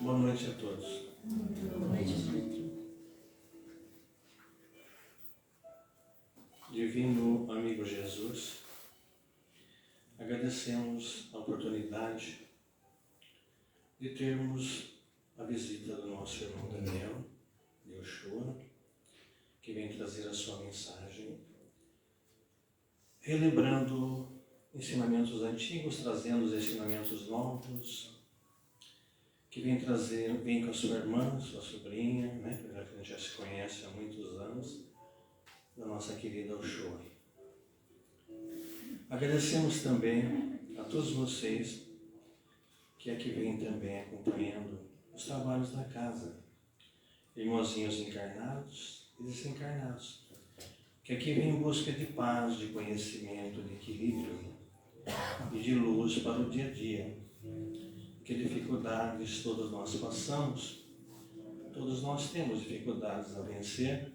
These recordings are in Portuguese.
Boa noite a todos. Boa noite. Divino amigo Jesus, agradecemos a oportunidade de termos a visita do nosso irmão Daniel, de Oxua, que vem trazer a sua mensagem, relembrando ensinamentos antigos, trazendo os ensinamentos novos, que vem com a sua irmã, sua sobrinha, né, que a gente já se conhece há muitos anos, da nossa querida Oxua. Agradecemos também a todos vocês que aqui vêm também acompanhando os trabalhos da casa, irmãozinhos encarnados e desencarnados, que aqui vêm em busca de paz, de conhecimento, de equilíbrio e de luz para o dia a dia. Que dificuldades todos nós passamos, todos nós temos dificuldades a vencer,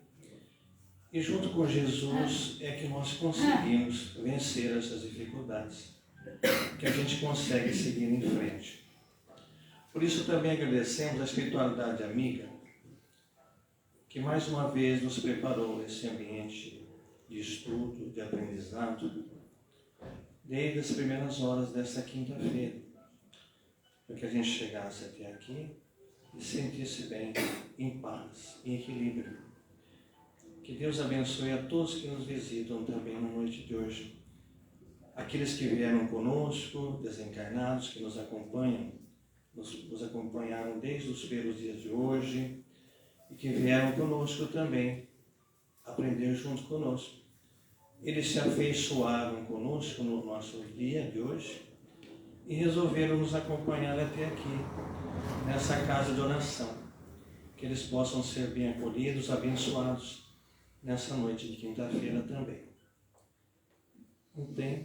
e junto com Jesus é que nós conseguimos vencer essas dificuldades, que a gente consegue seguir em frente. Por isso também agradecemos a espiritualidade amiga, que mais uma vez nos preparou esse ambiente de estudo, de aprendizado, desde as primeiras horas desta quinta-feira, para que a gente chegasse até aqui e se sentisse bem, em paz, em equilíbrio. Que Deus abençoe a todos que nos visitam também na noite de hoje. Aqueles que vieram conosco, desencarnados, que nos acompanham, nos acompanharam desde os primeiros dias de hoje e que vieram conosco também, aprender junto conosco. Eles se afeiçoaram conosco no nosso dia de hoje e resolveram nos acompanhar até aqui, nessa casa de oração. Que eles possam ser bem acolhidos, abençoados nessa noite de quinta-feira também.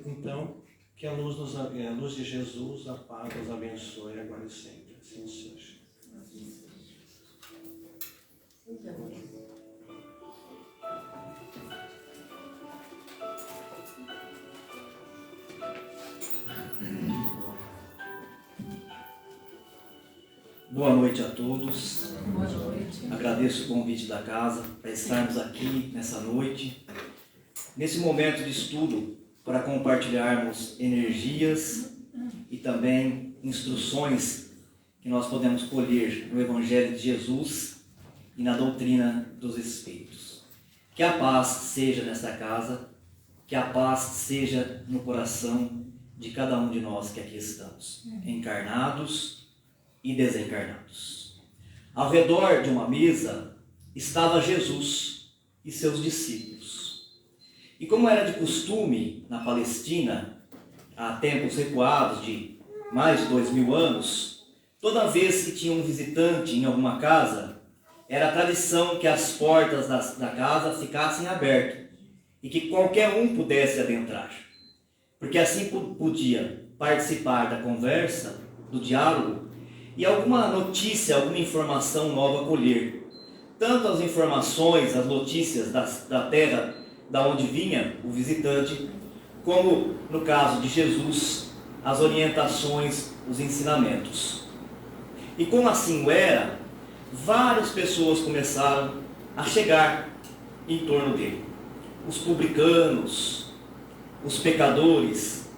Então, que a luz de Jesus, a paz, os abençoe agora e sempre. Assim seja. Boa noite a todos. Boa noite. Agradeço o convite da casa para estarmos aqui nessa noite, nesse momento de estudo, para compartilharmos energias e também instruções que nós podemos colher no Evangelho de Jesus e na doutrina dos Espíritos. Que a paz seja nesta casa, que a paz seja no coração de cada um de nós que aqui estamos, encarnados e desencarnados. Ao redor de uma mesa estava Jesus e seus discípulos. E como era de costume na Palestina, há tempos recuados de mais de 2000 anos, toda vez que tinha um visitante em alguma casa, era a tradição que as portas da casa ficassem abertas e que qualquer um pudesse adentrar, porque assim podia participar da conversa, do diálogo, e alguma notícia, alguma informação nova colher. Tanto as informações, as notícias da terra da onde vinha o visitante, como, no caso de Jesus, as orientações, os ensinamentos. E como assim o era, várias pessoas começaram a chegar em torno dele. Os publicanos, os pecadores,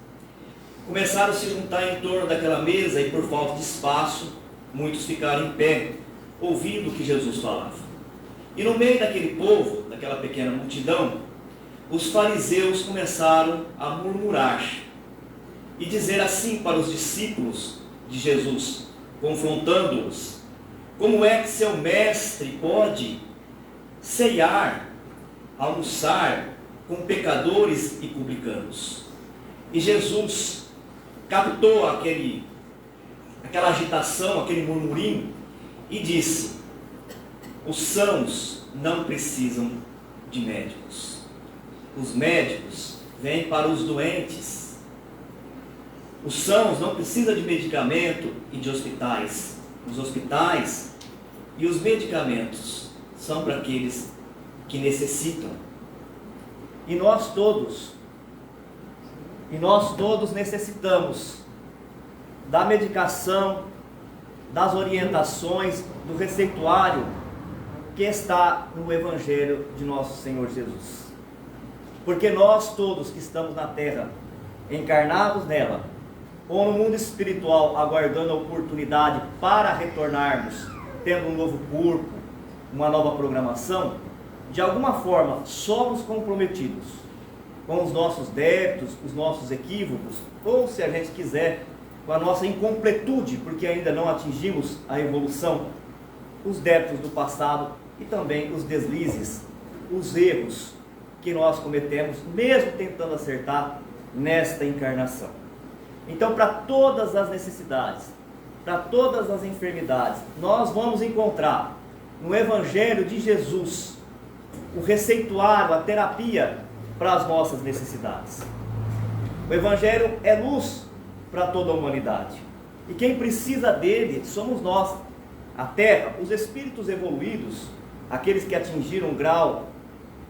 começaram a se juntar em torno daquela mesa e por falta de espaço, muitos ficaram em pé, ouvindo o que Jesus falava. E no meio daquele povo, daquela pequena multidão, os fariseus começaram a murmurar e dizer assim para os discípulos de Jesus, confrontando-os: como é que seu mestre pode ceiar, almoçar com pecadores e publicanos? E Jesus captou aquela agitação, aquele murmurinho e disse: os sãos não precisam de médicos. Os médicos vêm para os doentes. Os sãos não precisam de medicamento e de hospitais. Os hospitais e os medicamentos são para aqueles que necessitam. E nós todos necessitamos da medicação das orientações, do receituário que está no Evangelho de nosso Senhor Jesus. Porque nós todos que estamos na terra, encarnados nela, ou no mundo espiritual, aguardando a oportunidade para retornarmos, tendo um novo corpo, uma nova programação, de alguma forma somos comprometidos com os nossos débitos, os nossos equívocos, ou se a gente quiser, com a nossa incompletude, porque ainda não atingimos a evolução, os débitos do passado e também os deslizes, os erros que nós cometemos, mesmo tentando acertar nesta encarnação. Então, para todas as necessidades, para todas as enfermidades, nós vamos encontrar no Evangelho de Jesus o receituário, a terapia para as nossas necessidades. O Evangelho é luz para toda a humanidade. E quem precisa dele somos nós. A Terra, os espíritos evoluídos, aqueles que atingiram um grau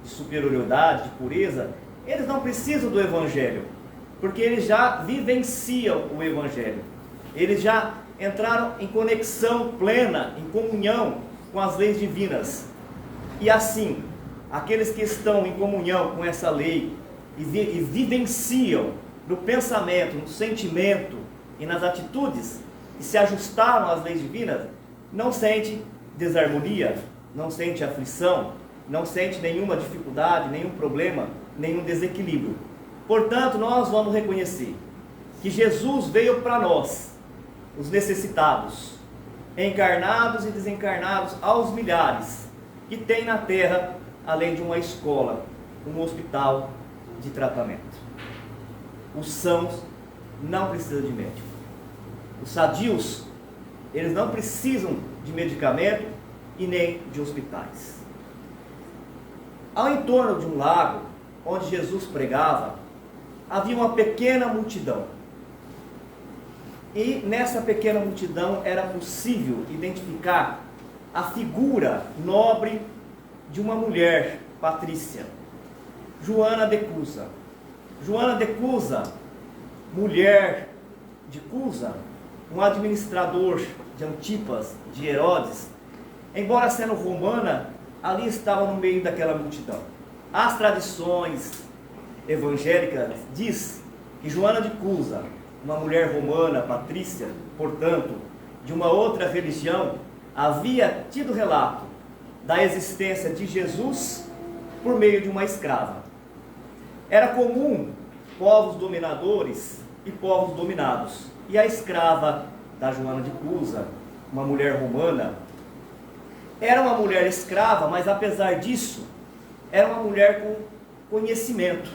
de superioridade, de pureza, eles não precisam do Evangelho, porque eles já vivenciam o Evangelho. Eles já entraram em conexão plena, em comunhão com as leis divinas. E assim, aqueles que estão em comunhão com essa lei e vivenciam no pensamento, no sentimento e nas atitudes, e se ajustaram às leis divinas, não sente desarmonia, não sente aflição, não sente nenhuma dificuldade, nenhum problema, nenhum desequilíbrio. Portanto, nós vamos reconhecer que Jesus veio para nós, os necessitados, encarnados e desencarnados aos milhares, que tem na terra, além de uma escola, um hospital de tratamento. Os sãos não precisam de médico. Os sadios, eles não precisam de medicamento e nem de hospitais. Ao entorno de um lago, onde Jesus pregava, havia uma pequena multidão. E nessa pequena multidão era possível identificar a figura nobre de uma mulher patrícia, Joana de Cusa. Joana de Cusa, mulher de Cusa, um administrador de Antipas, de Herodes, embora sendo romana, ali estava no meio daquela multidão. As tradições evangélicas diz que Joana de Cusa, uma mulher romana, patrícia, portanto, de uma outra religião, havia tido relato da existência de Jesus por meio de uma escrava. Era comum povos dominadores e povos dominados. E a escrava da Joana de Cusa, uma mulher romana, era uma mulher escrava, mas apesar disso, era uma mulher com conhecimento.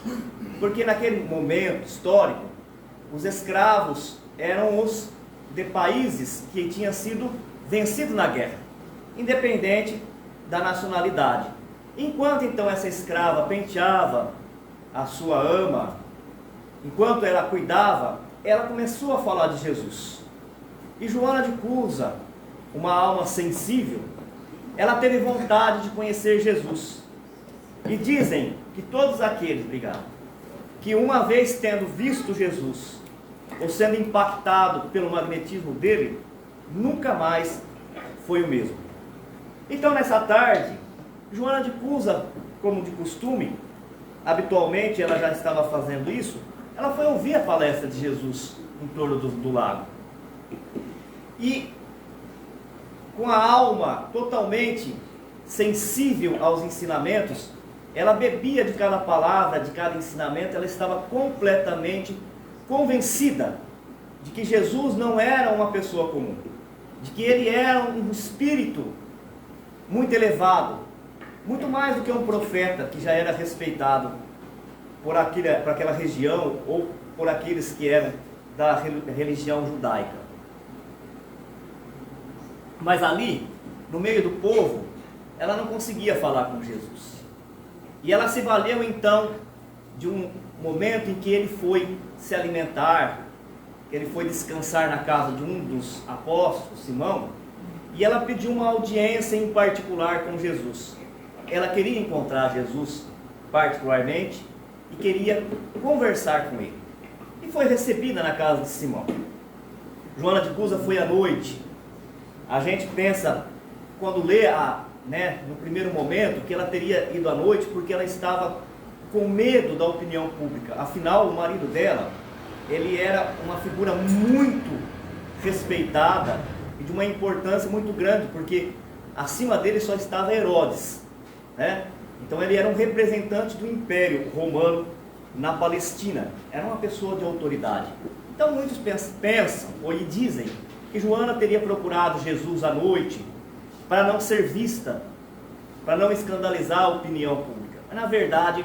Porque naquele momento histórico, os escravos eram os de países que tinham sido vencidos na guerra, independente da nacionalidade. Enquanto então essa escrava penteava a sua ama, enquanto ela cuidava, ela começou a falar de Jesus. E Joana de Cusa, uma alma sensível, ela teve vontade de conhecer Jesus. E dizem que todos aqueles, que uma vez tendo visto Jesus, ou sendo impactado pelo magnetismo dele, nunca mais foi o mesmo. Então nessa tarde, Joana de Cusa, como de costume, habitualmente ela já estava fazendo isso, ela foi ouvir a palestra de Jesus em torno do lago. E com a alma totalmente sensível aos ensinamentos, ela bebia de cada palavra, de cada ensinamento, ela estava completamente convencida de que Jesus não era uma pessoa comum, de que ele era um espírito muito elevado, muito mais do que um profeta que já era respeitado por aquela região ou por aqueles que eram da religião judaica. Mas ali, no meio do povo, ela não conseguia falar com Jesus. E ela se valeu então de um momento em que ele foi se alimentar, que ele foi descansar na casa de um dos apóstolos, Simão, e ela pediu uma audiência em particular com Jesus. Ela queria encontrar Jesus particularmente e queria conversar com ele. E foi recebida na casa de Simão. Joana de Cusa foi à noite, a gente pensa, quando lê, no primeiro momento, que ela teria ido à noite porque ela estava com medo da opinião pública. Afinal, o marido dela, ele era uma figura muito respeitada e de uma importância muito grande, porque acima dele só estava Herodes, né? Então ele era um representante do Império Romano na Palestina, era uma pessoa de autoridade. Então muitos pensam ou lhe dizem que Joana teria procurado Jesus à noite para não ser vista, para não escandalizar a opinião pública. Mas na verdade,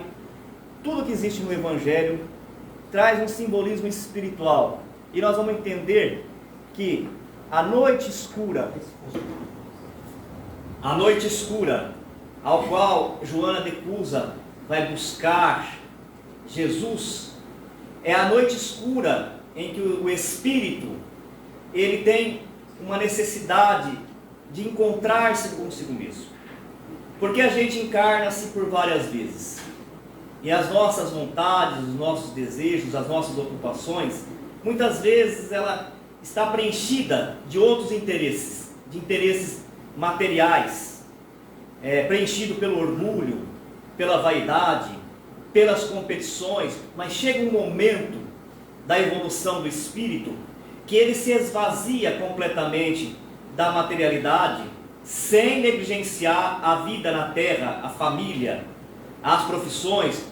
tudo que existe no Evangelho traz um simbolismo espiritual. E nós vamos entender que a noite escura ao qual Joana de Cusa vai buscar Jesus, é a noite escura em que o Espírito, ele tem uma necessidade de encontrar-se consigo mesmo. Porque a gente encarna-se por várias vezes. E as nossas vontades, os nossos desejos, as nossas ocupações, muitas vezes ela está preenchida de outros interesses, de interesses materiais, preenchido pelo orgulho, pela vaidade, pelas competições, mas chega um momento da evolução do espírito que ele se esvazia completamente da materialidade, sem negligenciar a vida na terra, a família, as profissões,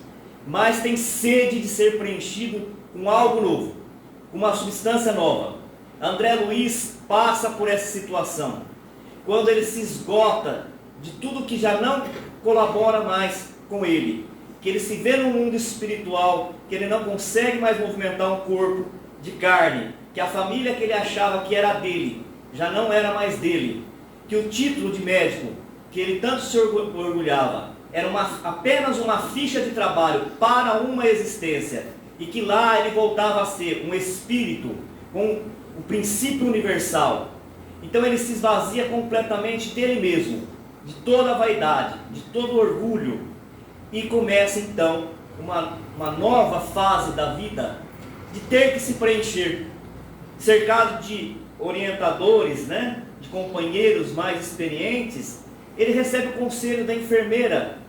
mas tem sede de ser preenchido com algo novo, com uma substância nova. André Luiz passa por essa situação, quando ele se esgota de tudo que já não colabora mais com ele, que ele se vê no mundo espiritual, que ele não consegue mais movimentar um corpo de carne, que a família que ele achava que era dele, já não era mais dele, que o título de médico, que ele tanto se orgulhava, era apenas uma ficha de trabalho para uma existência, e que lá ele voltava a ser um espírito com o princípio universal. Então ele se esvazia completamente dele mesmo, de toda a vaidade, de todo o orgulho, e começa então uma nova fase da vida, de ter que se preencher, cercado de orientadores, de companheiros mais experientes. Ele recebe o conselho da enfermeira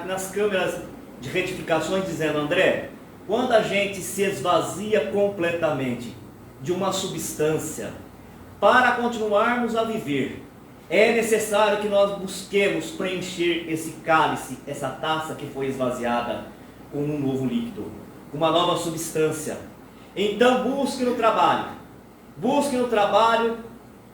nas câmeras de retificações, dizendo: André, quando a gente se esvazia completamente de uma substância para continuarmos a viver, é necessário que nós busquemos preencher esse cálice, essa taça que foi esvaziada, com um novo líquido, com uma nova substância. Então busque no trabalho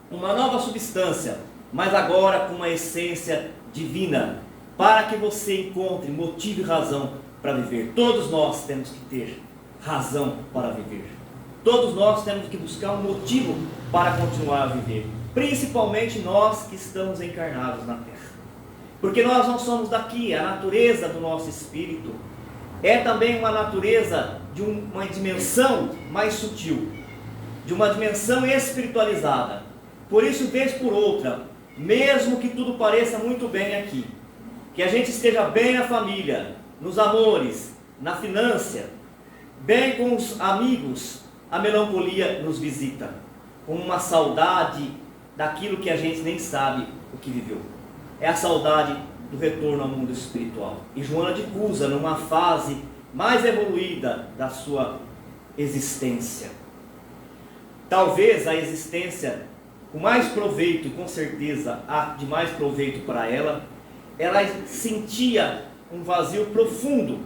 uma nova substância, mas agora com uma essência divina, para que você encontre motivo e razão para viver. Todos nós temos que ter razão para viver. Todos nós temos que buscar um motivo para continuar a viver. Principalmente nós que estamos encarnados na Terra. Porque nós não somos daqui. A natureza do nosso espírito é também uma natureza de uma dimensão mais sutil, de uma dimensão espiritualizada. Por isso, vez por outra, mesmo que tudo pareça muito bem aqui, que a gente esteja bem na família, nos amores, na finança, bem com os amigos, a melancolia nos visita, com uma saudade daquilo que a gente nem sabe o que viveu. É a saudade do retorno ao mundo espiritual. E Joana de Cusa, numa fase mais evoluída da sua existência, talvez a existência com mais proveito, e com certeza a de mais proveito para ela, ela sentia um vazio profundo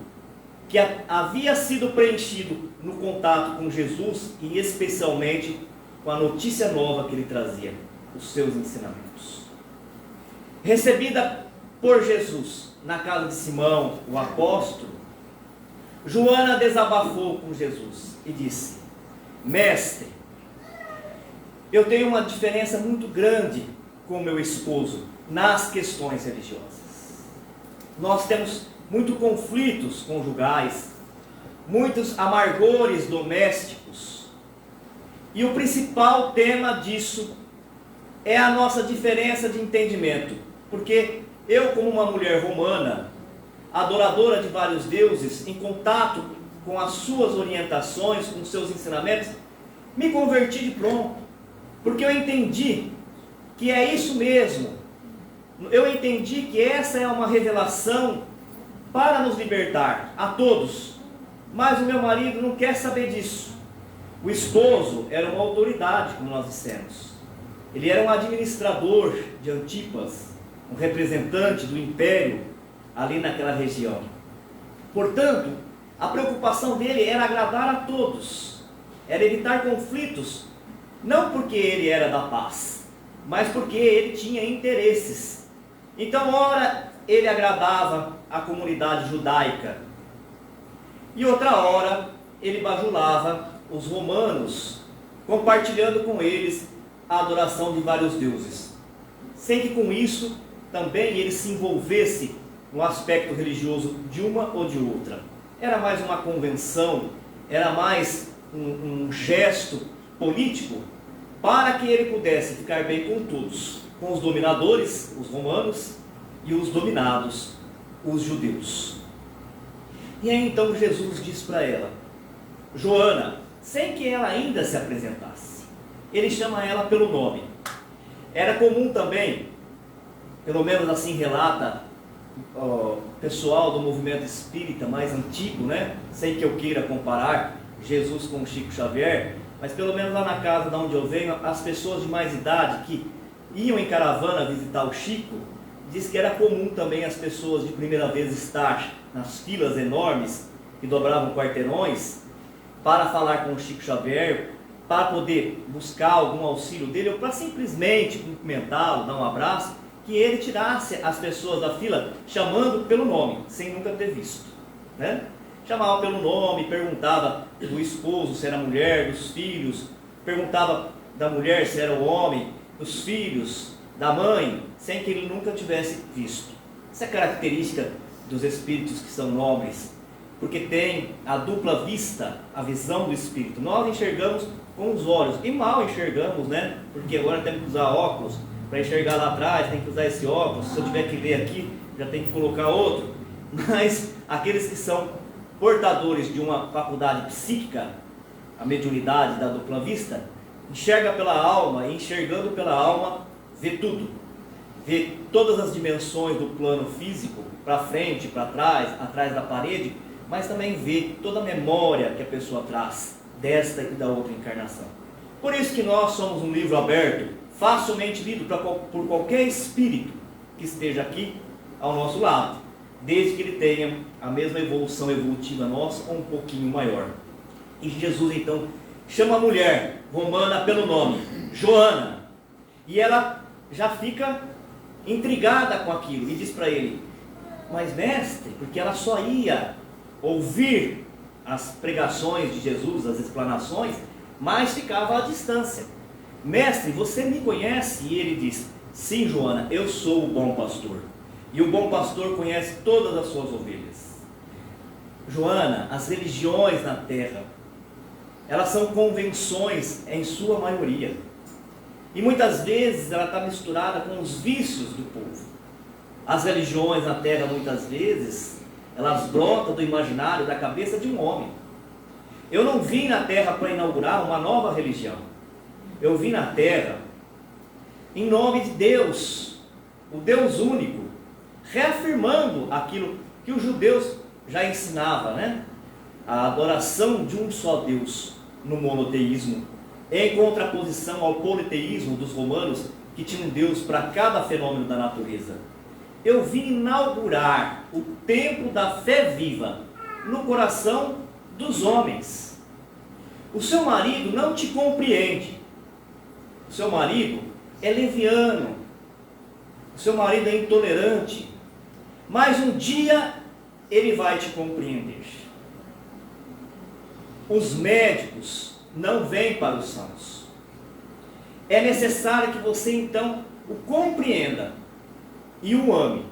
que havia sido preenchido no contato com Jesus, e especialmente com a notícia nova que ele trazia, os seus ensinamentos. Recebida por Jesus na casa de Simão, o apóstolo, Joana desabafou com Jesus e disse: Mestre, eu tenho uma diferença muito grande com meu esposo nas questões religiosas. Nós temos muitos conflitos conjugais, muitos amargores domésticos, e o principal tema disso é a nossa diferença de entendimento, porque eu, como uma mulher romana, adoradora de vários deuses, em contato com as suas orientações, com os seus ensinamentos, me converti de pronto, porque eu entendi que é isso mesmo. Eu entendi que essa é uma revelação para nos libertar, a todos. Mas o meu marido não quer saber disso. O esposo era uma autoridade, como nós dissemos. Ele era um administrador de Antipas, um representante do império ali naquela região. Portanto, a preocupação dele era agradar a todos, era evitar conflitos, não porque ele era da paz, mas porque ele tinha interesses. Então, ora, ele agradava a comunidade judaica, e outra hora, ele bajulava os romanos, compartilhando com eles a adoração de vários deuses, sem que com isso também ele se envolvesse no aspecto religioso de uma ou de outra. Era mais uma convenção, era mais um gesto político para que ele pudesse ficar bem com todos, com os dominadores, os romanos, e os dominados, os judeus. E aí então Jesus diz para ela, Joana, sem que ela ainda se apresentasse, ele chama ela pelo nome. Era comum também, pelo menos assim relata o pessoal do movimento espírita mais antigo, né? Sem que eu queira comparar Jesus com Chico Xavier, mas pelo menos lá na casa de onde eu venho, as pessoas de mais idade que iam em caravana visitar o Chico, diz que era comum também as pessoas de primeira vez estar nas filas enormes que dobravam quarteirões para falar com o Chico Xavier, para poder buscar algum auxílio dele, ou para simplesmente cumprimentá-lo, dar um abraço, que ele tirasse as pessoas da fila chamando pelo nome, sem nunca ter visto, né? Chamava pelo nome, perguntava do esposo se era mulher, dos filhos, perguntava da mulher se era o homem, dos filhos, da mãe, sem que ele nunca tivesse visto. Essa é a característica dos espíritos que são nobres, porque tem a dupla vista, a visão do espírito. Nós enxergamos com os olhos, e mal enxergamos, né? Porque agora temos que usar óculos, para enxergar lá atrás tem que usar esse óculos, se eu tiver que ler aqui, já tem que colocar outro. Mas aqueles que são portadores de uma faculdade psíquica, a mediunidade da dupla vista, enxerga pela alma, e enxergando pela alma, vê tudo. Vê todas as dimensões do plano físico, para frente, para trás, atrás da parede, mas também vê toda a memória que a pessoa traz, desta e da outra encarnação. Por isso que nós somos um livro aberto, facilmente lido por qualquer espírito que esteja aqui ao nosso lado, desde que ele tenha a mesma evolução evolutiva nossa ou um pouquinho maior. E Jesus então chama a mulher romana pelo nome, Joana, e ela já fica intrigada com aquilo e diz para ele, mas mestre, porque ela só ia ouvir as pregações de Jesus, as explanações, mas ficava à distância. Mestre, você me conhece? E ele diz, sim, Joana, eu sou o bom pastor. E o bom pastor conhece todas as suas ovelhas. Joana, as religiões na terra, elas são convenções em sua maioria. E muitas vezes ela está misturada com os vícios do povo. As religiões na terra, muitas vezes, elas brotam do imaginário da cabeça de um homem. Eu não vim na terra para inaugurar uma nova religião. Eu vim na terra em nome de Deus, o Deus único, reafirmando aquilo que os judeus já ensinavam, né? A adoração de um só Deus no monoteísmo, em contraposição ao politeísmo dos romanos, que tinham um Deus para cada fenômeno da natureza. Eu vim inaugurar o templo da fé viva no coração dos homens. O seu marido não te compreende. O seu marido é leviano. O seu marido é intolerante. Mas um dia ele vai te compreender. Os médicos não vêm para os sãos. É necessário que você então o compreenda e o ame.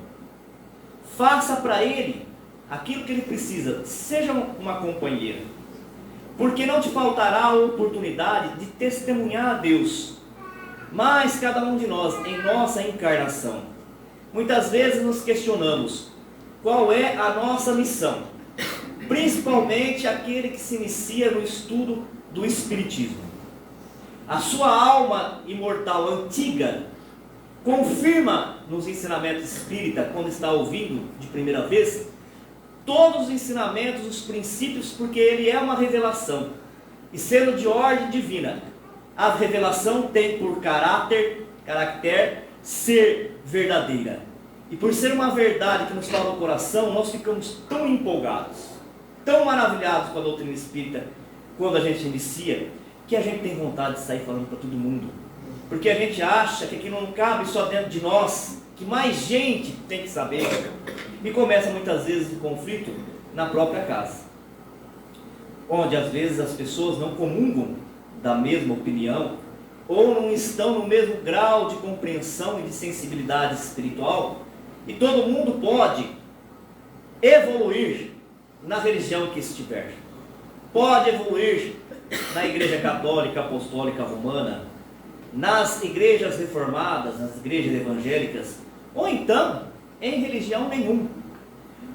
Faça para ele aquilo que ele precisa. Seja uma companheira. Porque não te faltará a oportunidade de testemunhar a Deus. Mas cada um de nós, em nossa encarnação, muitas vezes nos questionamos qual é a nossa missão. Principalmente aquele que se inicia no estudo do Espiritismo. A sua alma imortal antiga confirma nos ensinamentos espíritas, quando está ouvindo de primeira vez, todos os ensinamentos, os princípios, porque ele é uma revelação. E sendo de ordem divina, a revelação tem por caráter ser verdadeira. E por ser uma verdade que nos toca o coração, nós ficamos tão empolgados, tão maravilhados com a doutrina espírita, quando a gente inicia, que a gente tem vontade de sair falando para todo mundo. Porque a gente acha que aquilo não cabe só dentro de nós, que mais gente tem que saber. E começa muitas vezes o conflito na própria casa, onde às vezes as pessoas não comungam da mesma opinião, ou não estão no mesmo grau de compreensão e de sensibilidade espiritual, e todo mundo pode evoluir na religião que estiver. Pode evoluir na Igreja Católica, Apostólica, Romana, nas igrejas reformadas, nas igrejas evangélicas, ou então em religião nenhuma.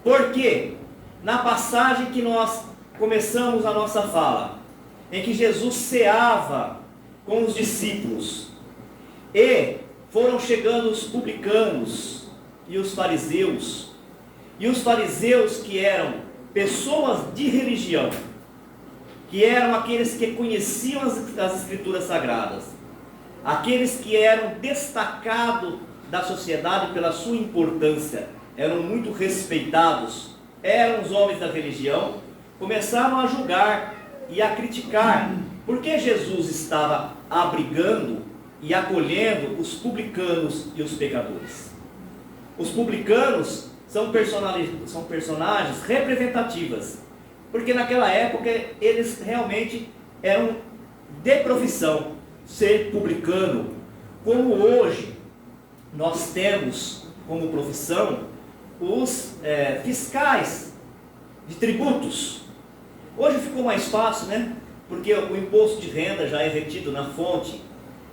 Porque na passagem que nós começamos a nossa fala, em que Jesus ceava com os discípulos, e foram chegando os publicanos e os fariseus que eram pessoas de religião, que eram aqueles que conheciam as escrituras sagradas, aqueles que eram destacados da sociedade pela sua importância, eram muito respeitados, eram os homens da religião, começaram a julgar e a criticar, porque Jesus estava abrigando e acolhendo os publicanos e os pecadores. Os publicanos são personagens representativas, porque naquela época eles realmente eram de profissão ser publicano, como hoje nós temos como profissão os fiscais de tributos. Hoje ficou mais fácil, né? Porque o imposto de renda já é retido na fonte,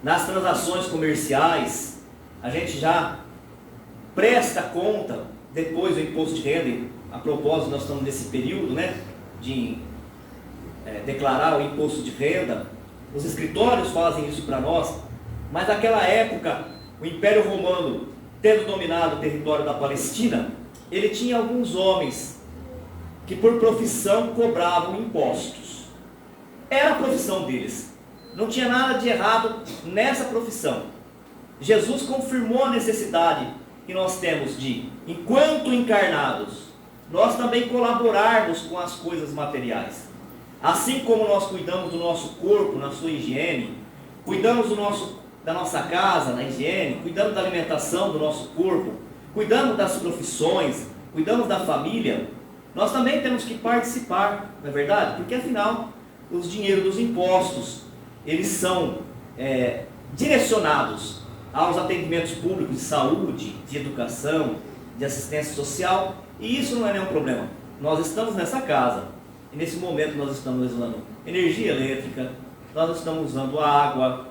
nas transações comerciais, a gente já presta conta depois do imposto de renda. A propósito, nós estamos nesse período, né, de declarar o imposto de renda. Os escritórios fazem isso para nós, mas naquela época, o Império Romano, tendo dominado o território da Palestina, ele tinha alguns homens que por profissão cobravam impostos. Era a profissão deles, não tinha nada de errado nessa profissão. Jesus confirmou a necessidade que nós temos de, enquanto encarnados, nós também colaborarmos com as coisas materiais. Assim como nós cuidamos do nosso corpo na sua higiene, cuidamos da nossa casa na higiene, cuidamos da alimentação do nosso corpo, cuidamos das profissões, cuidamos da família, nós também temos que participar, não é verdade? Porque afinal, os dinheiros dos impostos, eles são direcionados aos atendimentos públicos de saúde, de educação, de assistência social, e isso não é nenhum problema. Nós estamos nessa casa, e nesse momento nós estamos usando energia elétrica, nós estamos usando água,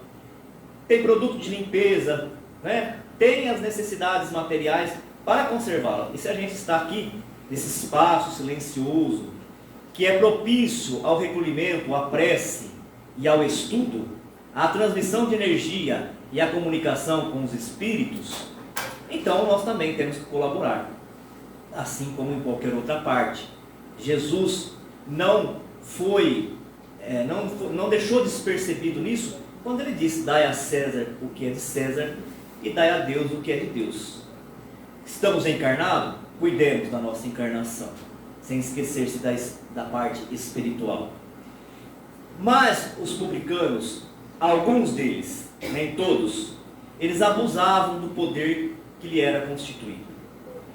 tem produto de limpeza, né? Tem as necessidades materiais para conservá-la. E se a gente está aqui, nesse espaço silencioso, que é propício ao recolhimento, à prece e ao estudo, à transmissão de energia e à comunicação com os espíritos, então nós também temos que colaborar, assim como em qualquer outra parte. Jesus não deixou despercebido nisso, quando ele disse: dai a César o que é de César e dai a Deus o que é de Deus. Estamos encarnados? Cuidemos da nossa encarnação, sem esquecer-se da parte espiritual. Mas os publicanos, alguns deles, nem todos, eles abusavam do poder que lhe era constituído.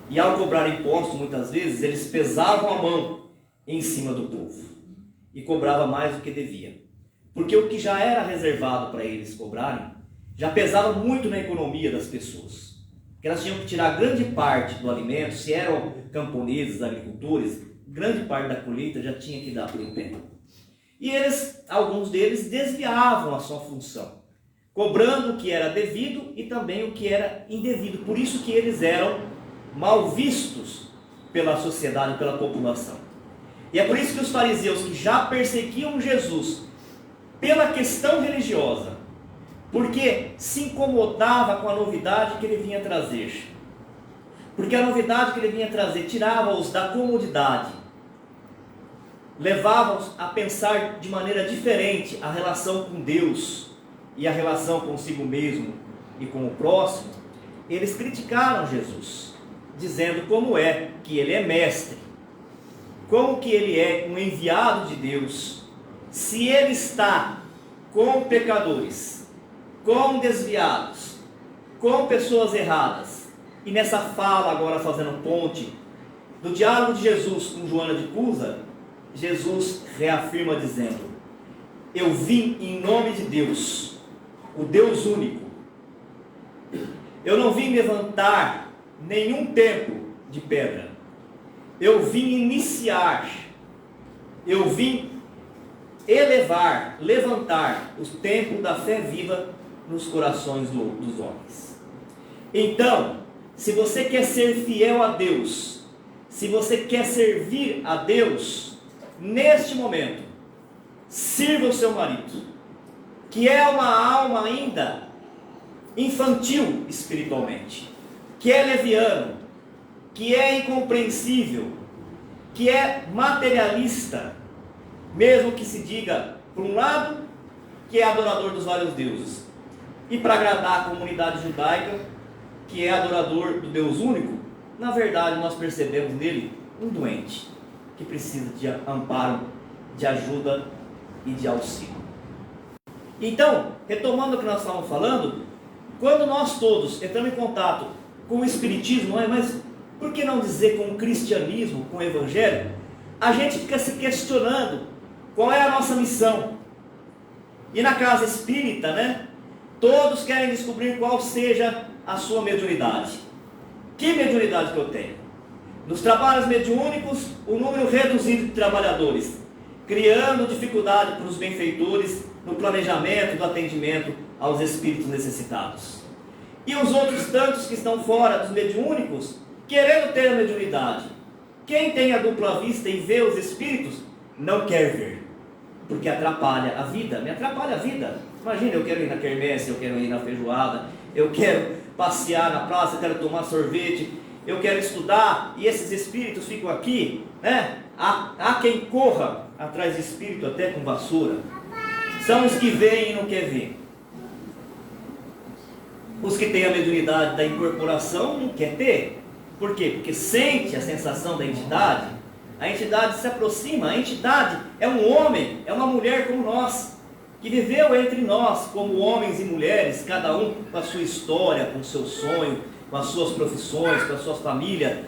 E ao cobrar imposto, muitas vezes, eles pesavam a mão em cima do povo e cobrava mais do que devia. Porque o que já era reservado para eles cobrarem, já pesava muito na economia das pessoas. Porque elas tinham que tirar grande parte do alimento, se eram camponeses, agricultores, grande parte da colheita já tinha que dar para o império. E alguns deles desviavam a sua função, cobrando o que era devido e também o que era indevido. Por isso que eles eram mal vistos pela sociedade, pela população. E é por isso que os fariseus, que já perseguiam Jesus pela questão religiosa, porque se incomodava com a novidade que ele vinha trazer. Porque a novidade que ele vinha trazer tirava-os da comodidade, levava-os a pensar de maneira diferente a relação com Deus e a relação consigo mesmo e com o próximo. Eles criticaram Jesus, dizendo como é que ele é mestre, como que ele é um enviado de Deus, se ele está com pecadores, com desviados, com pessoas erradas. E nessa fala, agora fazendo ponte, do diálogo de Jesus com Joana de Cusa, Jesus reafirma dizendo: eu vim em nome de Deus, o Deus único. Eu não vim levantar nenhum templo de pedra. Eu vim iniciar, eu vim elevar, levantar o templo da fé viva nos corações dos homens. Então, se você quer ser fiel a Deus, se você quer servir a Deus, neste momento, sirva o seu marido, que é uma alma ainda infantil espiritualmente, que é leviano, que é incompreensível, que é materialista, mesmo que se diga, por um lado, que é adorador dos vários deuses, e para agradar a comunidade judaica, que é adorador do Deus único, na verdade nós percebemos nele um doente, que precisa de amparo, de ajuda e de auxílio. Então, retomando o que nós estávamos falando, quando nós todos entramos em contato com o Espiritismo, mas por que não dizer com o cristianismo, com o Evangelho, a gente fica se questionando qual é a nossa missão. E na casa espírita, todos querem descobrir qual seja a sua mediunidade. Que mediunidade que eu tenho? Nos trabalhos mediúnicos, o número reduzido de trabalhadores, criando dificuldade para os benfeitores no planejamento do atendimento aos espíritos necessitados. E os outros tantos que estão fora dos mediúnicos, querendo ter a mediunidade. Quem tem a dupla vista e vê os espíritos, não quer ver, porque atrapalha a vida, me atrapalha a vida. Imagina, eu quero ir na quermesse, eu quero ir na feijoada, eu quero passear na praça, eu quero tomar sorvete, eu quero estudar, e esses espíritos ficam aqui, Há quem corra atrás de espírito até com vassoura. São os que veem e não querem ver. Os que têm a mediunidade da incorporação não quer ter. Por quê? Porque sente a sensação da entidade. A entidade se aproxima. A entidade é um homem, é uma mulher como nós, que viveu entre nós como homens e mulheres, cada um com a sua história, com o seu sonho, com as suas profissões, com as suas famílias,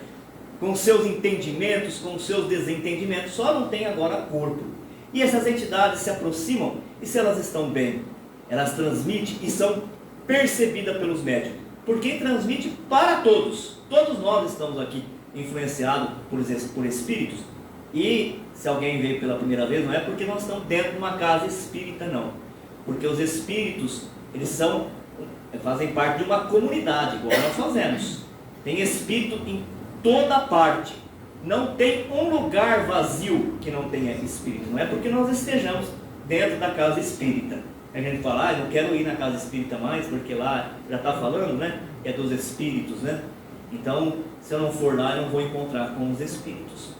com os seus entendimentos, com os seus desentendimentos, só não tem agora corpo. E essas entidades se aproximam, e se elas estão bem, elas transmitem e são percebidas pelos médiuns. Por quem transmite para todos. Todos nós estamos aqui influenciados por espíritos. E se alguém veio pela primeira vez, não é porque nós estamos dentro de uma casa espírita, não. Porque os espíritos, eles fazem parte de uma comunidade, igual nós fazemos. Tem espírito em toda parte. Não tem um lugar vazio que não tenha espírito. Não é porque nós estejamos dentro da casa espírita. A gente fala, eu não quero ir na casa espírita mais, porque lá já está falando, é dos espíritos, Então, se eu não for lá, eu não vou encontrar com os espíritos.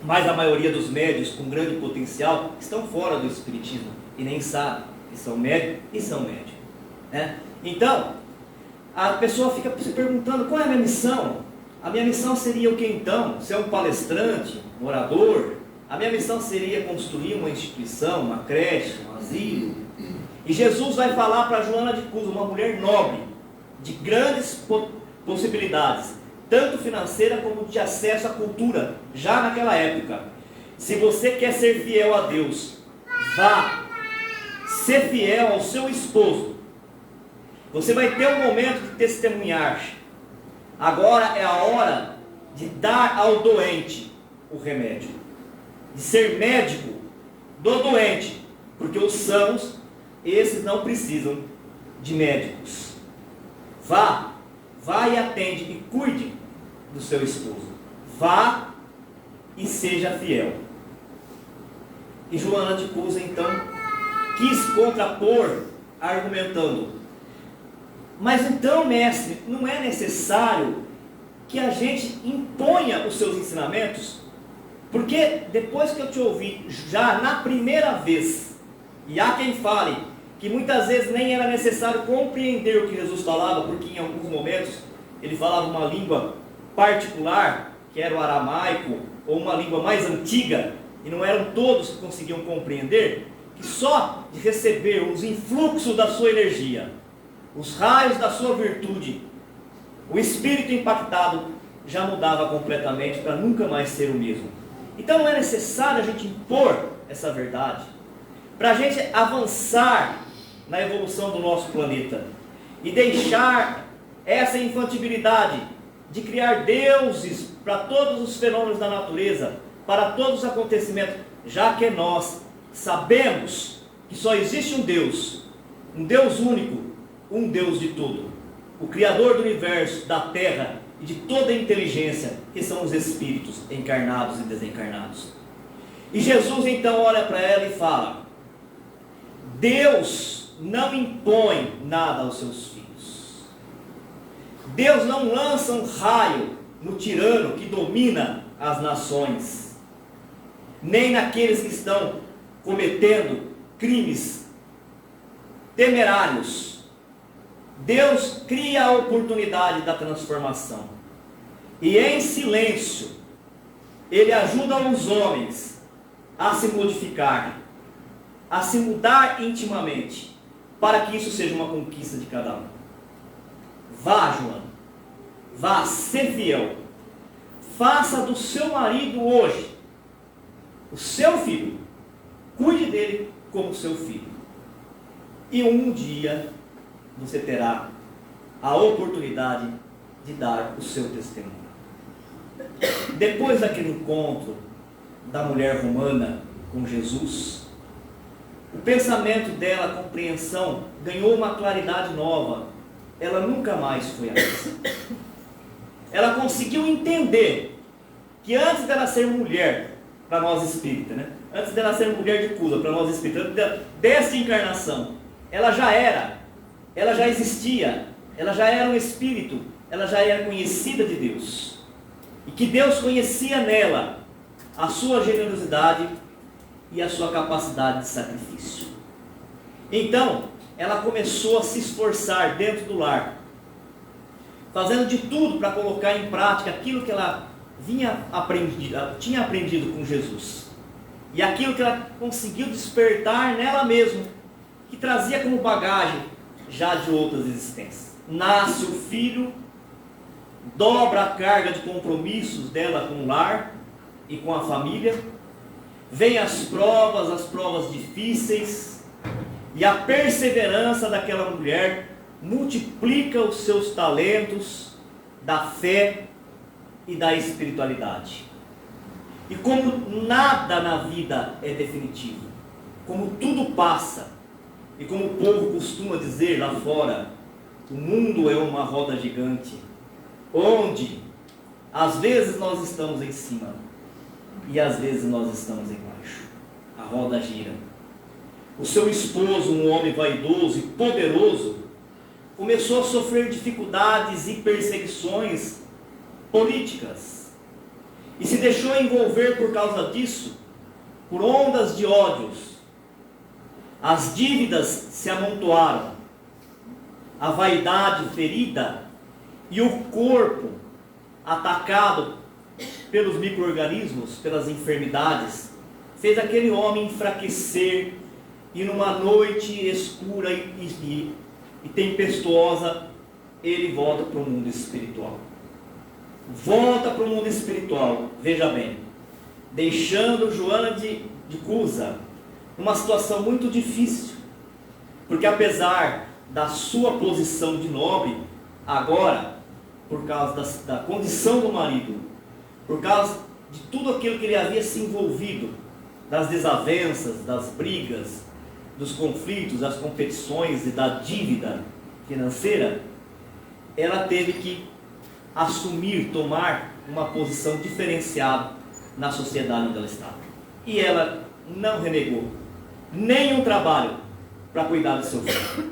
Mas a maioria dos médios com grande potencial estão fora do espiritismo e nem sabem que são médios e são médios. Então, a pessoa fica se perguntando, qual é a minha missão? A minha missão seria o que então? Ser um palestrante, um orador? A minha missão seria construir uma instituição, uma creche, um asilo? E Jesus vai falar para Joana de Cusa, uma mulher nobre, de grandes possibilidades, tanto financeira como de acesso à cultura, já naquela época. Se você quer ser fiel a Deus, vá ser fiel ao seu esposo. Você vai ter um momento de testemunhar. Agora é a hora de dar ao doente o remédio, de ser médico do doente, porque os sãos, esses não precisam de médicos. Vá e atende e cuide do seu esposo. Vá e seja fiel. E Joana de Cusa então quis contrapor argumentando: mas então, mestre, não é necessário que a gente imponha os seus ensinamentos? Porque depois que eu te ouvi já na primeira vez, e há quem fale que muitas vezes nem era necessário compreender o que Jesus falava, porque em alguns momentos ele falava uma língua particular, que era o aramaico, ou uma língua mais antiga, e não eram todos que conseguiam compreender, que só de receber os influxos da sua energia, os raios da sua virtude, o espírito impactado já mudava completamente para nunca mais ser o mesmo. Então não é necessário a gente impor essa verdade para a gente avançar na evolução do nosso planeta e deixar essa infantilidade de criar deuses para todos os fenômenos da natureza, para todos os acontecimentos, já que nós sabemos que só existe um Deus único, um Deus de tudo, o Criador do universo, da terra e de toda a inteligência, que são os espíritos encarnados e desencarnados. E Jesus então olha para ela e fala: Deus não impõe nada aos seus filhos. Deus não lança um raio no tirano que domina as nações, nem naqueles que estão cometendo crimes temerários. Deus cria a oportunidade da transformação, e em silêncio Ele ajuda os homens a se modificar, a se mudar intimamente, para que isso seja uma conquista de cada um. Vá, Joana, vá, ser fiel, faça do seu marido hoje o seu filho, cuide dele como seu filho, e um dia você terá a oportunidade de dar o seu testemunho. Depois daquele encontro da mulher romana com Jesus, o pensamento dela, a compreensão, ganhou uma claridade nova. Ela nunca mais foi a mesma. Ela conseguiu entender que antes dela ser mulher, para nós espíritas, né? Antes dela ser mulher de cura, para nós espíritas, dessa encarnação, ela já existia, ela já era um espírito, ela já era conhecida de Deus, e que Deus conhecia nela a sua generosidade e a sua capacidade de sacrifício. Então ela começou a se esforçar dentro do lar, fazendo de tudo para colocar em prática aquilo que ela tinha aprendido com Jesus, e aquilo que ela conseguiu despertar nela mesma, que trazia como bagagem já de outras existências. Nasce o filho, dobra a carga de compromissos dela com o lar e com a família, vem as provas difíceis, e a perseverança daquela mulher multiplica os seus talentos da fé e da espiritualidade. E como nada na vida é definitivo, como tudo passa, e como o povo costuma dizer lá fora, o mundo é uma roda gigante, onde às vezes nós estamos em cima e às vezes nós estamos embaixo. A roda gira. O seu esposo, um homem vaidoso e poderoso, começou a sofrer dificuldades e perseguições políticas, e se deixou envolver por causa disso, por ondas de ódios. As dívidas se amontoaram, a vaidade ferida e o corpo atacado pelos micro-organismos, pelas enfermidades, fez aquele homem enfraquecer, e numa noite escura e tempestuosa, ele volta para o mundo espiritual. Volta para o mundo espiritual, veja bem, deixando Joana de Cusa numa situação muito difícil, porque apesar da sua posição de nobre, agora, por causa da condição do marido, por causa de tudo aquilo que ele havia se envolvido, das desavenças, das brigas, dos conflitos, das competições e da dívida financeira, ela teve que assumir, tomar uma posição diferenciada na sociedade onde ela estava. E ela não renegou nenhum trabalho para cuidar do seu filho.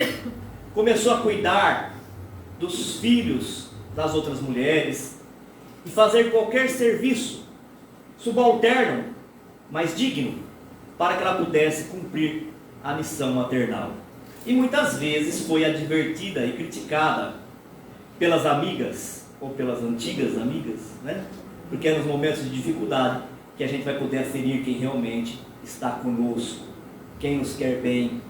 Começou a cuidar dos filhos das outras mulheres e fazer qualquer serviço subalterno, mas digno, para que ela pudesse cumprir a missão maternal. E muitas vezes foi advertida e criticada pelas amigas, ou pelas antigas amigas, né? Porque é nos momentos de dificuldade que a gente vai poder aferir quem realmente está conosco, quem nos quer bem,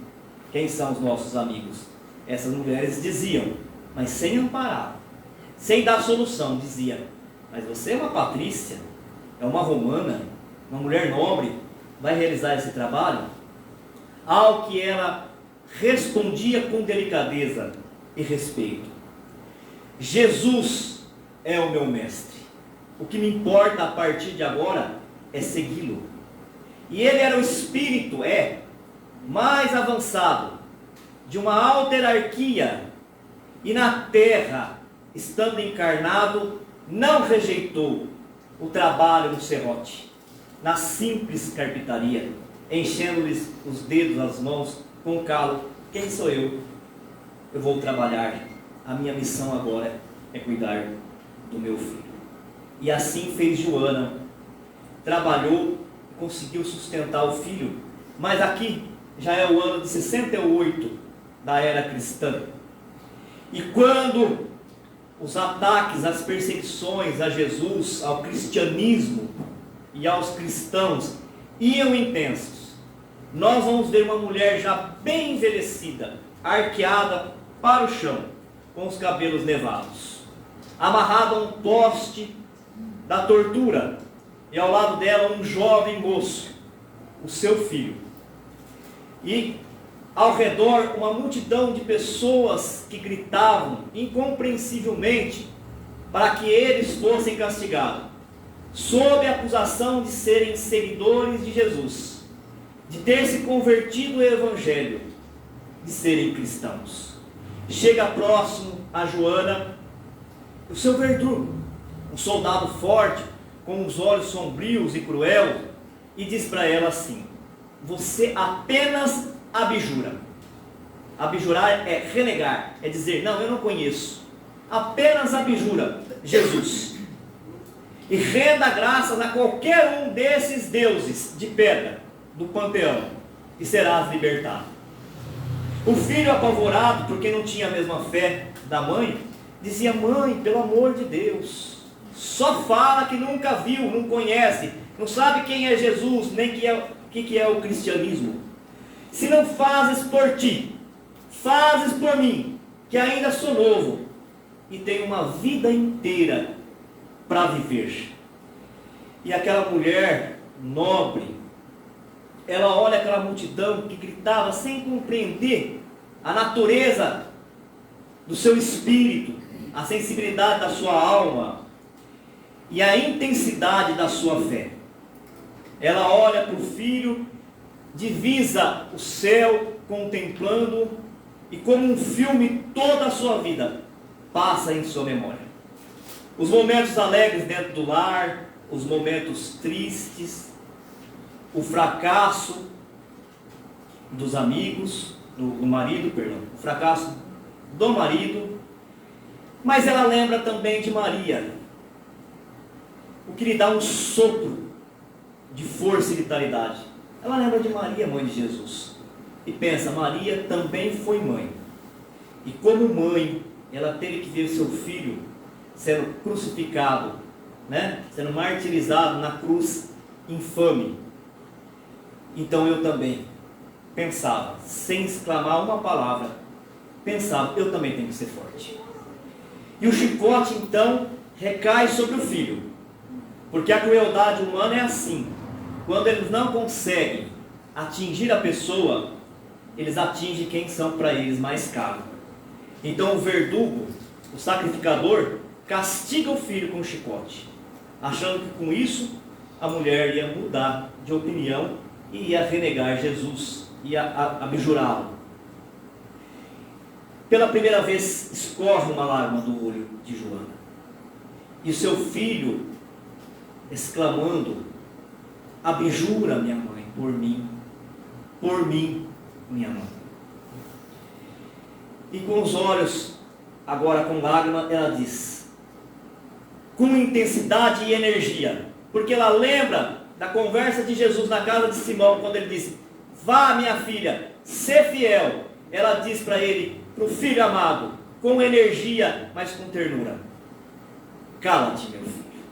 quem são os nossos amigos. Essas mulheres diziam, mas sem amparar, sem dar solução, dizia: mas você é uma patrícia, é uma romana, uma mulher nobre, vai realizar esse trabalho? Ao que ela respondia com delicadeza e respeito: Jesus é o meu mestre, o que me importa a partir de agora é segui-lo. E ele era o espírito, mais avançado, de uma alta hierarquia, e na terra, estando encarnado, não rejeitou o trabalho no serrote, na simples carpintaria, enchendo-lhes os dedos, as mãos com calo. Quem sou eu? Eu vou trabalhar, a minha missão agora é cuidar do meu filho. E assim fez Joana, trabalhou, conseguiu sustentar o filho, mas aqui já é o ano de 68 da era cristã. E quando os ataques, as perseguições a Jesus, ao cristianismo e aos cristãos iam intensos, nós vamos ver uma mulher já bem envelhecida, arqueada para o chão, com os cabelos nevados, amarrada a um poste da tortura, e ao lado dela um jovem moço, o seu filho. E ao redor uma multidão de pessoas que gritavam incompreensivelmente para que eles fossem castigados, sob a acusação de serem seguidores de Jesus, de ter se convertido ao Evangelho, de serem cristãos. Chega próximo a Joana o seu verdugo, um soldado forte, com os olhos sombrios e cruel, e diz para ela assim: você apenas abjura. Abjurar é renegar, é dizer, não, eu não conheço. Apenas abjura Jesus, e renda graças a qualquer um desses deuses de pedra do panteão, e serás libertado. O filho, apavorado, porque não tinha a mesma fé da mãe, dizia: mãe, pelo amor de Deus, só fala que nunca viu, não conhece, não sabe quem é Jesus, nem o que é o cristianismo. Se não fazes por ti, fazes por mim, que ainda sou novo e tenho uma vida inteira para viver. E aquela mulher nobre, ela olha aquela multidão que gritava sem compreender a natureza do seu espírito, a sensibilidade da sua alma e a intensidade da sua fé. Ela olha para o filho, divisa o céu, contemplando, e como um filme, toda a sua vida passa em sua memória. Os momentos alegres dentro do lar, os momentos tristes, o fracasso dos amigos, do marido, o fracasso do marido, mas ela lembra também de Maria, o que lhe dá um sopro de força e vitalidade. Ela lembra de Maria, mãe de Jesus, e pensa: Maria também foi mãe, e como mãe, ela teve que ver seu filho sendo crucificado, sendo martirizado na cruz infame. Então eu também pensava, sem exclamar uma palavra, pensava: eu também tenho que ser forte. E o chicote então recai sobre o filho, porque a crueldade humana é assim: quando eles não conseguem atingir a pessoa, eles atingem quem são para eles mais caro. Então o verdugo, o sacrificador, castiga o filho com o chicote, achando que com isso a mulher ia mudar de opinião e ia renegar Jesus, ia abjurá-lo. Pela primeira vez escorre uma lágrima do olho de Joana, e o seu filho exclamando: abjura, minha mãe, por mim, minha mãe. E com os olhos, agora com lágrima, ela diz, com intensidade e energia, porque ela lembra da conversa de Jesus na casa de Simão, quando ele disse, vá minha filha, sê fiel. Ela diz para ele, para o filho amado, com energia, mas com ternura, cala-te, meu filho,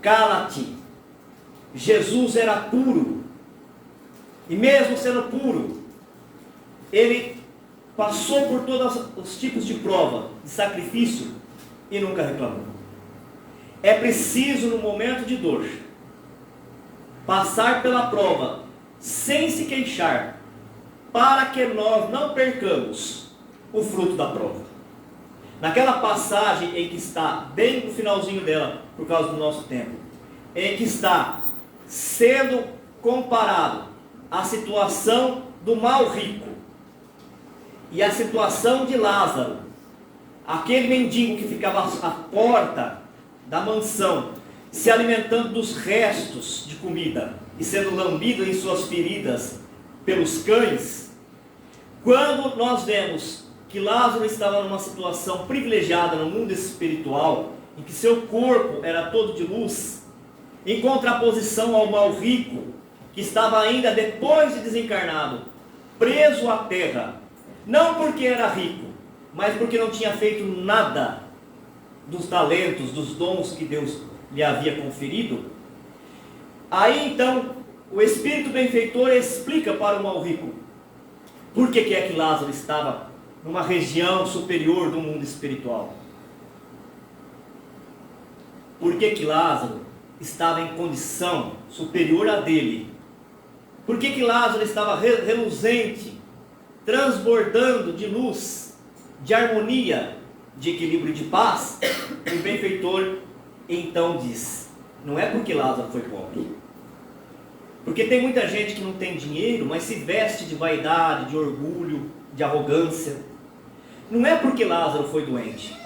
cala-te. Jesus era puro, e mesmo sendo puro, ele passou por todos os tipos de prova, de sacrifício, e nunca reclamou. É preciso, no momento de dor, passar pela prova, sem se queixar, para que nós não percamos o fruto da prova. Naquela passagem em que está, bem no finalzinho dela, por causa do nosso tempo, em que está sendo comparado a situação do mal rico e a situação de Lázaro, aquele mendigo que ficava à porta da mansão, se alimentando dos restos de comida e sendo lambido em suas feridas pelos cães. Quando nós vemos que Lázaro estava numa situação privilegiada no mundo espiritual, em que seu corpo era todo de luz, em contraposição ao mal rico, que estava ainda depois de desencarnado, preso à terra, não porque era rico, mas porque não tinha feito nada dos talentos, dos dons que Deus lhe havia conferido. Aí então, o Espírito benfeitor explica para o mal rico, por que é que Lázaro estava numa região superior do mundo espiritual. Por que Lázaro estava em condição superior a dele? Por que Lázaro estava reluzente, transbordando de luz, de harmonia, de equilíbrio e de paz? O benfeitor então diz, não é porque Lázaro foi pobre. Porque tem muita gente que não tem dinheiro, mas se veste de vaidade, de orgulho, de arrogância. Não é porque Lázaro foi doente.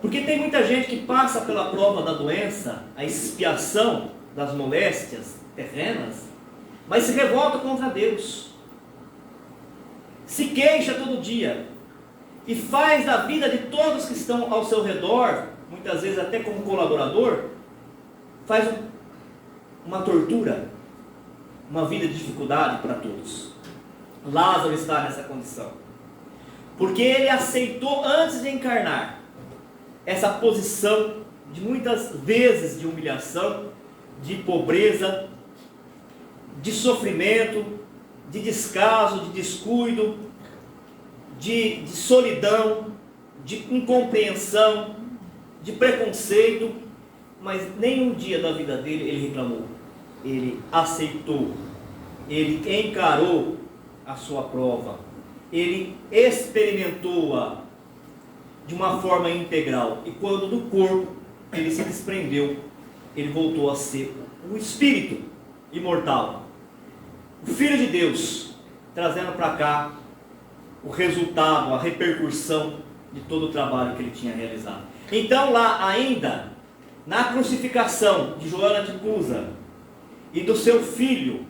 Porque tem muita gente que passa pela prova da doença, a expiação das moléstias terrenas, mas se revolta contra Deus. Se queixa todo dia. E faz da vida de todos que estão ao seu redor, muitas vezes até como colaborador, faz uma tortura, uma vida de dificuldade para todos. Lázaro está nessa condição. Porque ele aceitou antes de encarnar essa posição de muitas vezes de humilhação, de pobreza, de sofrimento, de descaso, de descuido, de solidão, de incompreensão, de preconceito, mas nenhum dia da vida dele ele reclamou. Ele aceitou, ele encarou a sua prova, ele experimentou-a de uma forma integral, e quando do corpo ele se desprendeu, ele voltou a ser o espírito imortal, o Filho de Deus, trazendo para cá o resultado, a repercussão de todo o trabalho que ele tinha realizado. Então lá ainda, na crucificação de Joana de Cusa e do seu filho,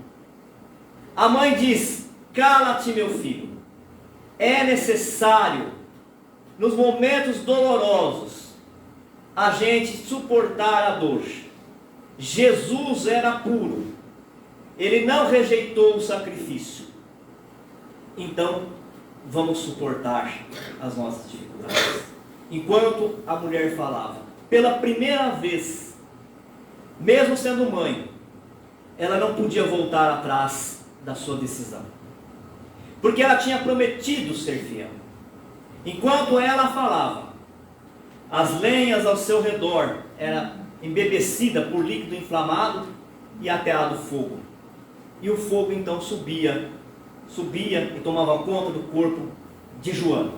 a mãe diz, cala-te meu filho, é necessário nos momentos dolorosos a gente suportar a dor. Jesus era puro, ele não rejeitou o sacrifício. Então vamos suportar as nossas dificuldades. Enquanto a mulher falava, pela primeira vez, mesmo sendo mãe, ela não podia voltar atrás da sua decisão, porque ela tinha prometido ser fiel. Enquanto ela falava, as lenhas ao seu redor eram embebecidas por líquido inflamado e ateado fogo. E o fogo então subia e tomava conta do corpo de Joana.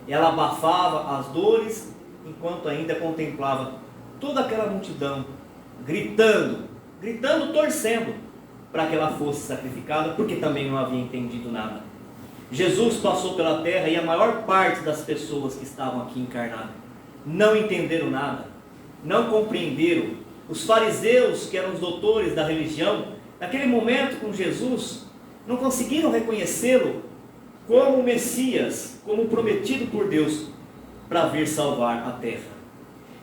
Ela abafava as dores, enquanto ainda contemplava toda aquela multidão, gritando, torcendo, para que ela fosse sacrificada, porque também não havia entendido nada. Jesus passou pela terra e a maior parte das pessoas que estavam aqui encarnadas não entenderam nada, não compreenderam. Os fariseus, que eram os doutores da religião, naquele momento com Jesus, não conseguiram reconhecê-lo como o Messias, como prometido por Deus, para vir salvar a terra.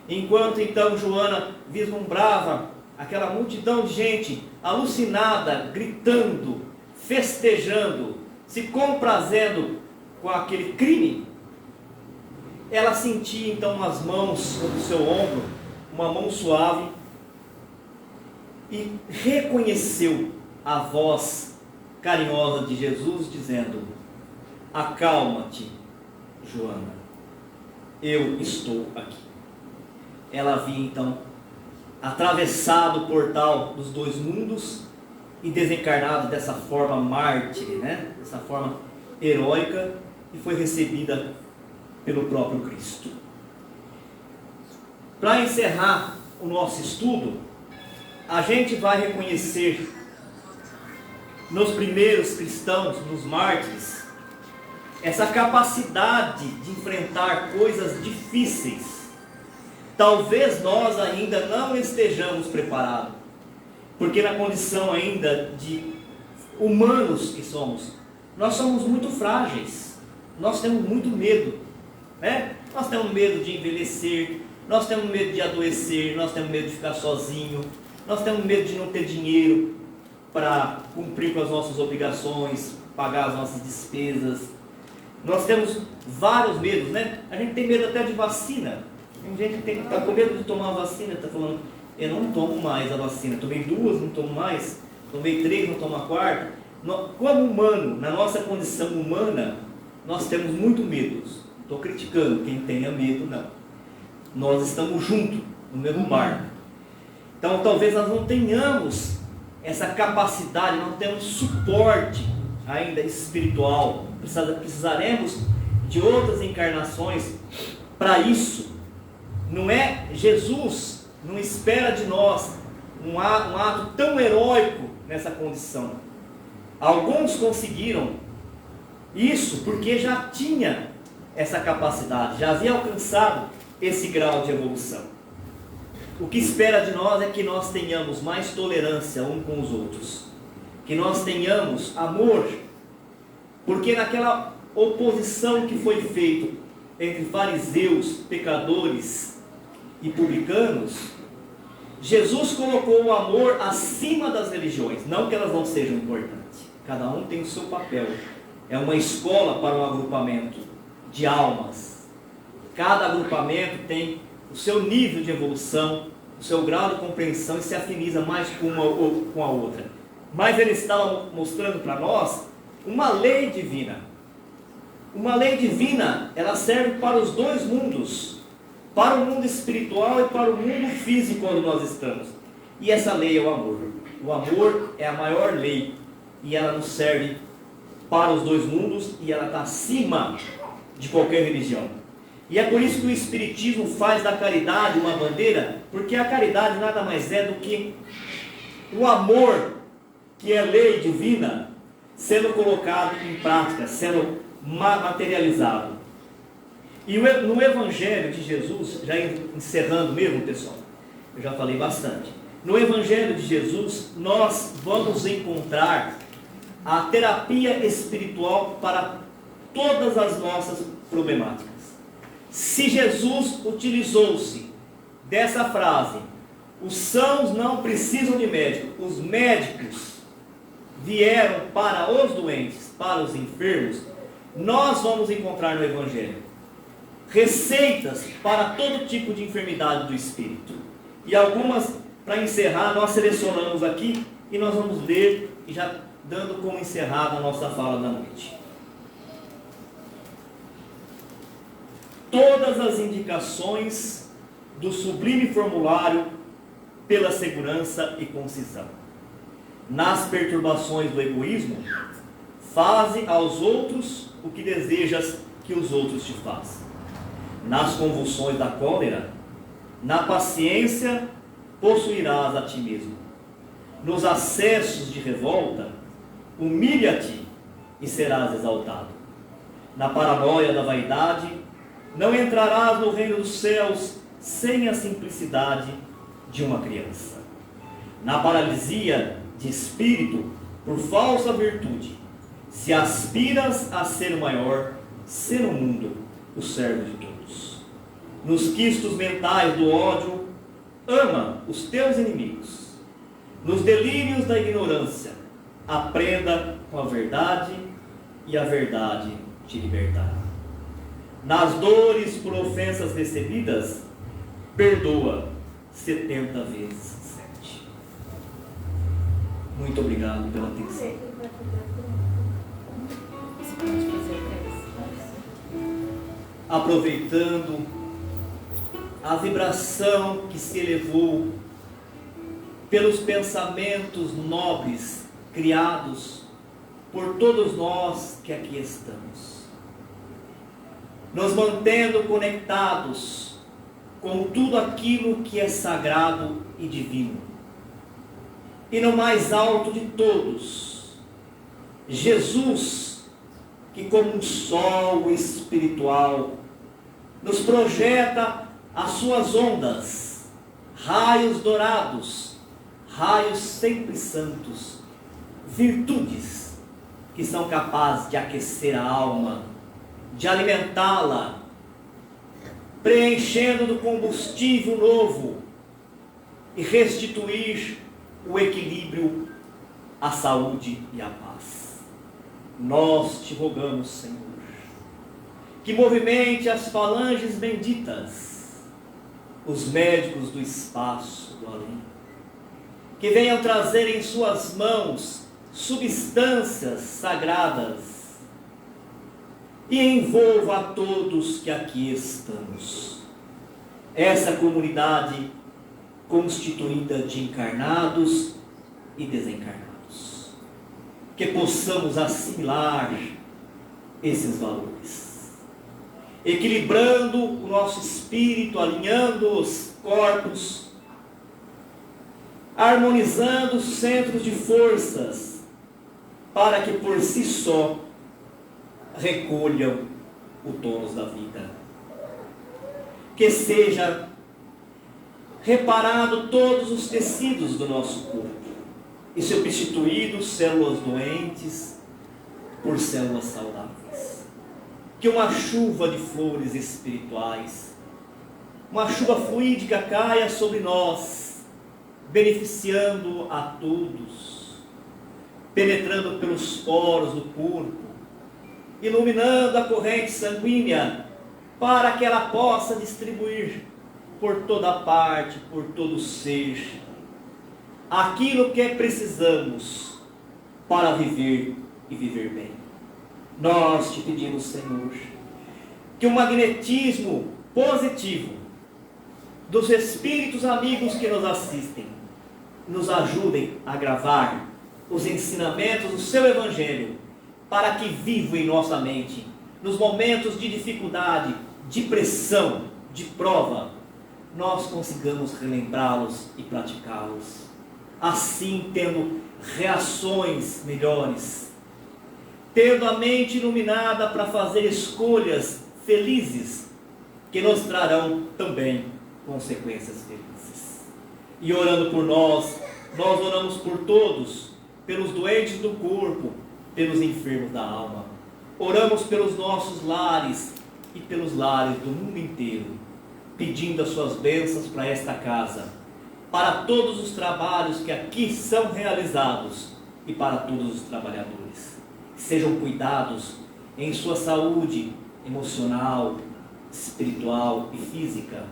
Enquanto então Joana vislumbrava aquela multidão de gente alucinada, gritando, festejando, se comprazendo com aquele crime, ela sentia então as mãos sobre o seu ombro, uma mão suave, e reconheceu a voz carinhosa de Jesus dizendo: acalma-te, Joana, eu estou aqui. Ela havia então atravessado o portal dos dois mundos e desencarnado dessa forma mártir, dessa forma heróica, e foi recebida pelo próprio Cristo. Para encerrar o nosso estudo, a gente vai reconhecer nos primeiros cristãos, nos mártires, essa capacidade de enfrentar coisas difíceis. Talvez nós ainda não estejamos preparados, porque na condição ainda de humanos que somos, nós somos muito frágeis, nós temos muito medo, Nós temos medo de envelhecer, nós temos medo de adoecer, nós temos medo de ficar sozinho, nós temos medo de não ter dinheiro para cumprir com as nossas obrigações, pagar as nossas despesas. Nós temos vários medos, A gente tem medo até de vacina. Tem gente que está com medo de tomar a vacina, está falando: eu não tomo mais a vacina, tomei 2, não tomo mais, tomei 3, não tomo a quarta. Como humano, na nossa condição humana, nós temos muito medo. Estou criticando quem tenha medo, não. Nós estamos juntos, no mesmo barco. Então talvez nós não tenhamos essa capacidade, não temos suporte ainda espiritual. Precisaremos de outras encarnações para isso. Não é Jesus, não espera de nós um ato tão heróico nessa condição. Alguns conseguiram isso porque já tinha essa capacidade, já havia alcançado esse grau de evolução. O que espera de nós é que nós tenhamos mais tolerância uns com os outros, que nós tenhamos amor, porque naquela oposição que foi feita entre fariseus, pecadores e publicanos, Jesus colocou o amor acima das religiões. Não que elas não sejam importantes, cada um tem o seu papel, é uma escola para um agrupamento de almas. Cada agrupamento tem o seu nível de evolução, o seu grau de compreensão, e se afiniza mais com uma ou com a outra. Mas ele estava mostrando para nós uma lei divina. Uma lei divina, ela serve para os dois mundos, para o mundo espiritual e para o mundo físico onde nós estamos. E essa lei é o amor. O amor é a maior lei, e ela nos serve para os dois mundos, e ela está acima de qualquer religião. E é por isso que o Espiritismo faz da caridade uma bandeira, porque a caridade nada mais é do que o amor, que é lei divina, sendo colocado em prática, sendo materializado. E no Evangelho de Jesus, já encerrando mesmo, pessoal, eu já falei bastante. No Evangelho de Jesus, nós vamos encontrar a terapia espiritual para todas as nossas problemáticas. Se Jesus utilizou-se dessa frase: os sãos não precisam de médico, os médicos vieram para os doentes, para os enfermos, nós vamos encontrar no Evangelho receitas para todo tipo de enfermidade do espírito. E algumas, para encerrar, nós selecionamos aqui e nós vamos ler, e já dando como encerrada a nossa fala da noite. Todas as indicações do sublime formulário pela segurança e concisão. Nas perturbações do egoísmo, faze aos outros o que desejas que os outros te façam. Nas convulsões da cólera, na paciência, possuirás a ti mesmo. Nos acessos de revolta, humilha-te e serás exaltado. Na paranoia da vaidade, não entrarás no reino dos céus sem a simplicidade de uma criança. Na paralisia de espírito, por falsa virtude, Se aspiras a ser o maior, ser no mundo o servo de todos. Nos quistos mentais do ódio, ama os teus inimigos. Nos delírios da ignorância, aprenda com a verdade e a verdade te libertará. Nas dores por ofensas recebidas, perdoa 70 vezes 7. Muito obrigado pela atenção. Aproveitando a vibração que se elevou pelos pensamentos nobres criados por todos nós que aqui estamos, nos mantendo conectados com tudo aquilo que é sagrado e divino, e no mais alto de todos, Jesus, que como um sol espiritual nos projeta as suas ondas, raios dourados, raios sempre santos, virtudes que são capazes de aquecer a alma, de alimentá-la, preenchendo do combustível novo e restituir o equilíbrio, a saúde e a paz. Nós te rogamos, Senhor, que movimente as falanges benditas, os médicos do espaço, do além, que venham trazer em suas mãos substâncias sagradas e envolva a todos que aqui estamos. Essa comunidade constituída de encarnados e desencarnados. Que possamos assimilar esses valores, equilibrando o nosso espírito, alinhando os corpos, harmonizando os centros de forças, para que por si só recolham o tônus da vida. Que seja reparado todos os tecidos do nosso corpo e substituídos células doentes por células saudáveis. Que uma chuva de flores espirituais, uma chuva fluídica caia sobre nós, beneficiando a todos, penetrando pelos poros do corpo, iluminando a corrente sanguínea, para que ela possa distribuir por toda parte, por todo o ser, aquilo que precisamos para viver e viver bem. Nós te pedimos, Senhor, que o magnetismo positivo dos espíritos amigos que nos assistem nos ajudem a gravar os ensinamentos do seu Evangelho, para que vivam em nossa mente, nos momentos de dificuldade, de pressão, de prova, nós consigamos relembrá-los e praticá-los, assim tendo reações melhores, tendo a mente iluminada para fazer escolhas felizes, que nos trarão também consequências felizes. E orando por nós oramos por todos, pelos doentes do corpo, pelos enfermos da alma. Oramos pelos nossos lares e pelos lares do mundo inteiro, pedindo as suas bênçãos para esta casa, para todos os trabalhos que aqui são realizados e para todos os trabalhadores. Sejam cuidados em sua saúde emocional, espiritual e física,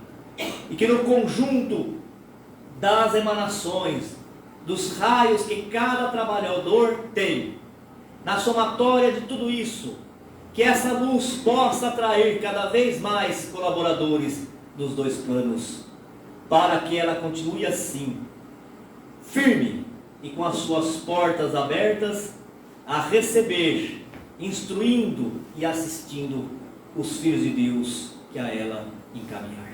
e que no conjunto das emanações, dos raios que cada trabalhador tem, na somatória de tudo isso, que essa luz possa atrair cada vez mais colaboradores dos dois planos, para que ela continue assim, firme e com as suas portas abertas, a receber, instruindo e assistindo os filhos de Deus que a ela encaminhar.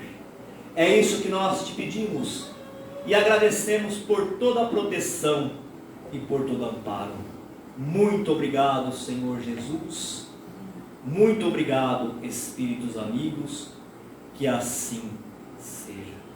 É isso que nós te pedimos e agradecemos por toda a proteção e por todo o amparo. Muito obrigado, Senhor Jesus. Muito obrigado, Espíritos amigos. Que assim seja.